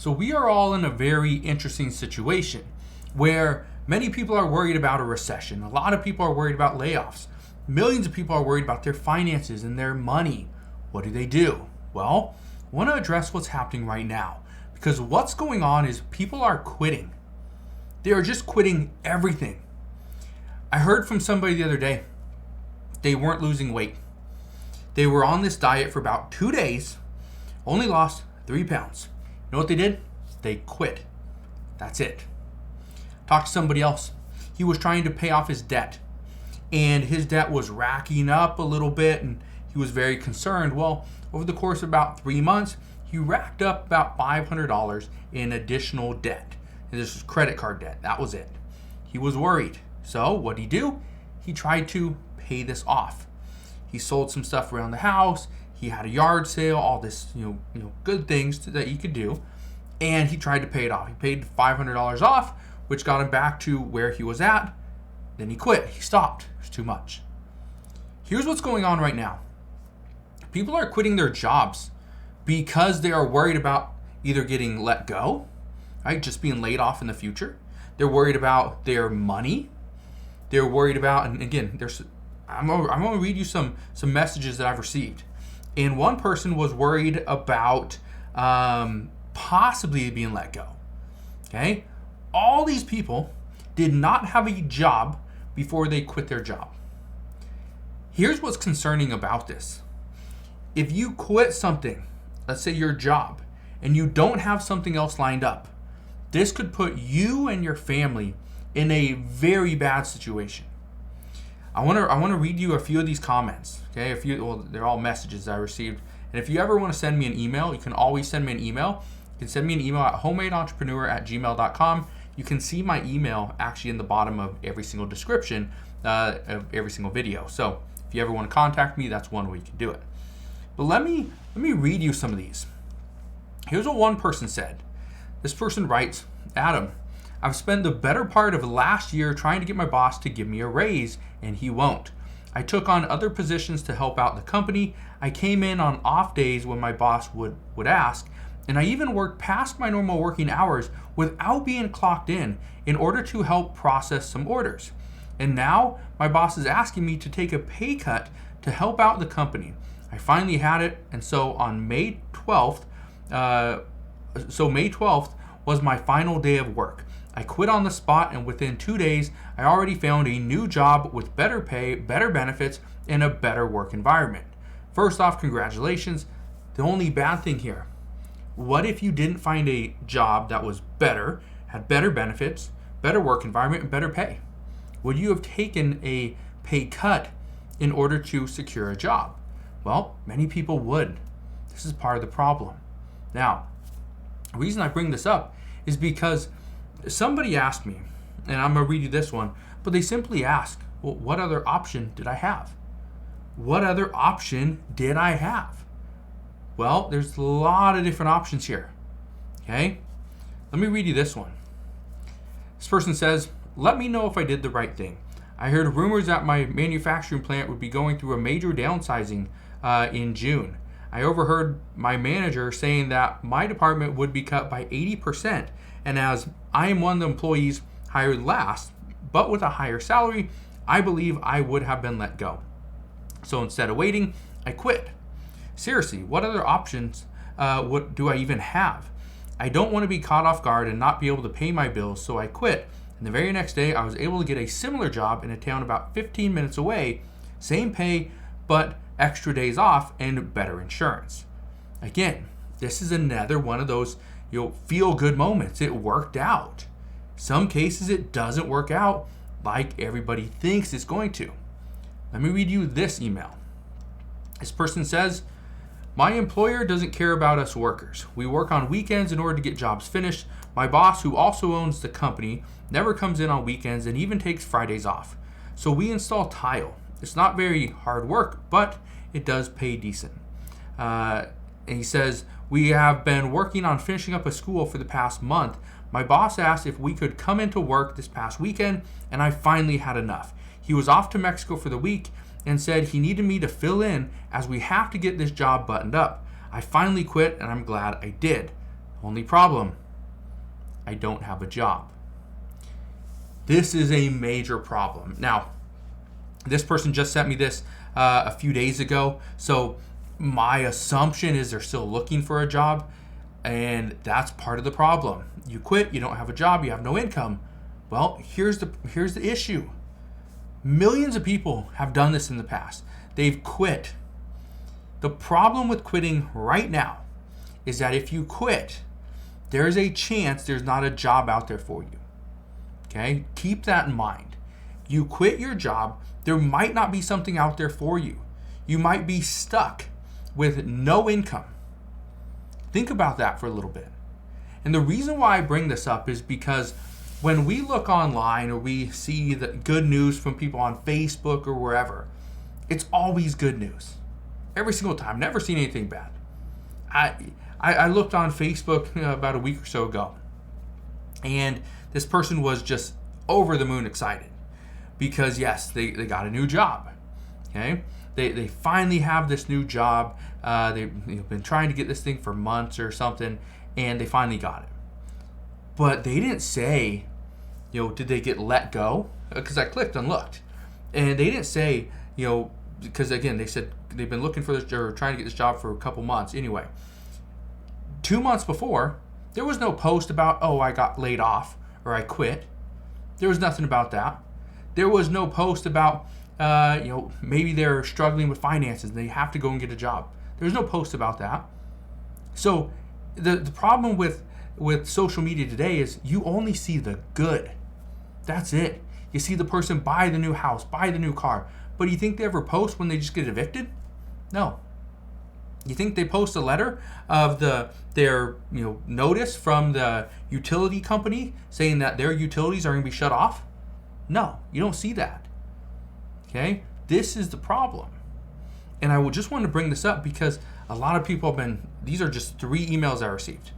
So we are all in a very interesting situation where many people are worried about a recession. A lot of people are worried about layoffs. Millions of people are worried about their finances and their money. What do? Well, I want to address what's happening right now, because what's going on is people are quitting. They are just quitting everything. I heard from somebody the other day, they weren't losing weight. They were on this diet for about 2 days, only lost 3 pounds. You know what they did? They quit. That's it. Talked to somebody else. He was trying to pay off his debt, and his debt was racking up a little bit, and he was very concerned. Well, over the course of about 3 months, he racked up about $500 in additional debt. And this was credit card debt. That was it. He was worried. So what did he do? He tried to pay this off. He sold some stuff around the house. He had a yard sale, all this, good things that he could do. And he tried to pay it off. He paid $500 off, which got him back to where he was at. Then he quit. He stopped. It was too much. Here's what's going on right now. People are quitting their jobs because they are worried about either getting let go, right? Just being laid off in the future. They're worried about their money. They're worried about, and again, I'm going to read you some messages that I've received. And one person was worried about possibly being let go. Okay? All these people did not have a job before they quit their job. Here's what's concerning about this. If you quit something, let's say your job, and you don't have something else lined up, this could put you and your family in a very bad situation. I want to read you a few of these comments. Okay, they're all messages I received. And if you ever want to send me an email, you can always send me an email. You can send me an email at homemade-entrepreneur@gmail.com. You can see my email actually in the bottom of every single description of every single video. So if you ever want to contact me, that's one way you can do it. But let me read you some of these. Here's what one person said. This person writes, Adam, I've spent the better part of last year trying to get my boss to give me a raise, and he won't. I took on other positions to help out the company. I came in on off days when my boss would ask, and I even worked past my normal working hours without being clocked in order to help process some orders. And now my boss is asking me to take a pay cut to help out the company. I finally had it, and so on May 12th, May 12th was my final day of work. I quit on the spot, and within 2 days, I already found a new job with better pay, better benefits, and a better work environment. First off, congratulations. The only bad thing here, what if you didn't find a job that was better, had better benefits, better work environment, and better pay? Would you have taken a pay cut in order to secure a job? Well, many people would. This is part of the problem. Now, the reason I bring this up is because somebody asked me, and I'm going to read you this one, but they simply asked, well, what other option did I have? What other option did I have? Well, there's a lot of different options here. Okay? Let me read you this one. This person says, let me know if I did the right thing. I heard rumors that my manufacturing plant would be going through a major downsizing in June. I overheard my manager saying that my department would be cut by 80%, and as I am one of the employees hired last, but with a higher salary, I believe I would have been let go. So instead of waiting, I quit. Seriously, what other options do I even have? I don't want to be caught off guard and not be able to pay my bills, so I quit. And the very next day, I was able to get a similar job in a town about 15 minutes away, same pay, but extra days off and better insurance. Again, this is another one of those feel good moments. It worked out. Some cases it doesn't work out like everybody thinks it's going to. Let me read you this email. This person says, my employer doesn't care about us workers. We work on weekends in order to get jobs finished. My boss, who also owns the company, never comes in on weekends and even takes Fridays off. So we install tile. It's not very hard work, but it does pay decent. And he says, we have been working on finishing up a school for the past month. My boss asked if we could come into work this past weekend, and I finally had enough. He was off to Mexico for the week and said he needed me to fill in as we have to get this job buttoned up. I finally quit, and I'm glad I did. Only problem, I don't have a job. This is a major problem. Now, this person just sent me this a few days ago, so my assumption is they're still looking for a job, and that's part of the problem. You quit, you don't have a job, you have no income. Well, here's the issue. Millions of people have done this in the past. They've quit. The problem with quitting right now is that if you quit, there's a chance there's not a job out there for you. Okay? Keep that in mind. You quit your job, there might not be something out there for you. You might be stuck with no income. Think about that for a little bit. And the reason why I bring this up is because when we look online or we see the good news from people on Facebook or wherever, it's always good news. Every single time. Never seen anything bad. I looked on Facebook about a week or so ago, and this person was just over the moon excited because yes, they got a new job. Okay, they finally have this new job. They've been trying to get this thing for months or something, and they finally got it. But they didn't say, did they get let go? Because I clicked and looked, and they didn't say, because again, they said they've been looking for this or trying to get this job for a couple months. Anyway, 2 months before, there was no post about, oh, I got laid off or I quit. There was nothing about that. There was no post about, maybe they're struggling with finances and they have to go and get a job. There's no post about that. So the problem with social media today is you only see the good. That's it. You see the person buy the new house, buy the new car. But do you think they ever post when they just get evicted? No. You think they post a letter of their notice from the utility company saying that their utilities are going to be shut off? No, you don't see that. Okay? This is the problem. And I just want to bring this up because a lot of people these are just 3 emails I received.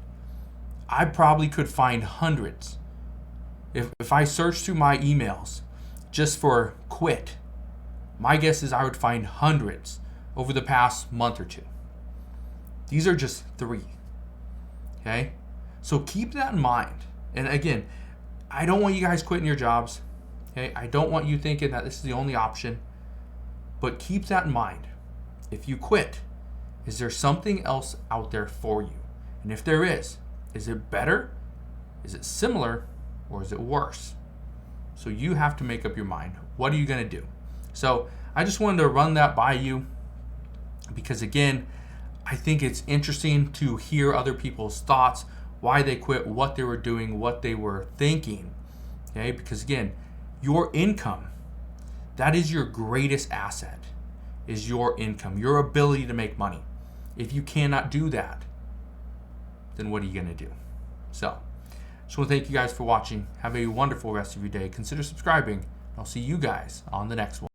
I probably could find hundreds. If I search through my emails just for quit, my guess is I would find hundreds over the past month or 2. These are just 3. Okay? So keep that in mind. And again, I don't want you guys quitting your jobs. Okay? I don't want you thinking that this is the only option. But keep that in mind. If you quit, is there something else out there for you? And if there is it better? Is it similar? Or is it worse? So you have to make up your mind. What are you going to do? So I just wanted to run that by you because again, I think it's interesting to hear other people's thoughts, why they quit, what they were doing, what they were thinking. Okay? Because again, your income, that is your greatest asset, is your income, your ability to make money. If you cannot do that, then what are you going to do? So, just want to thank you guys for watching. Have a wonderful rest of your day. Consider subscribing. I'll see you guys on the next one.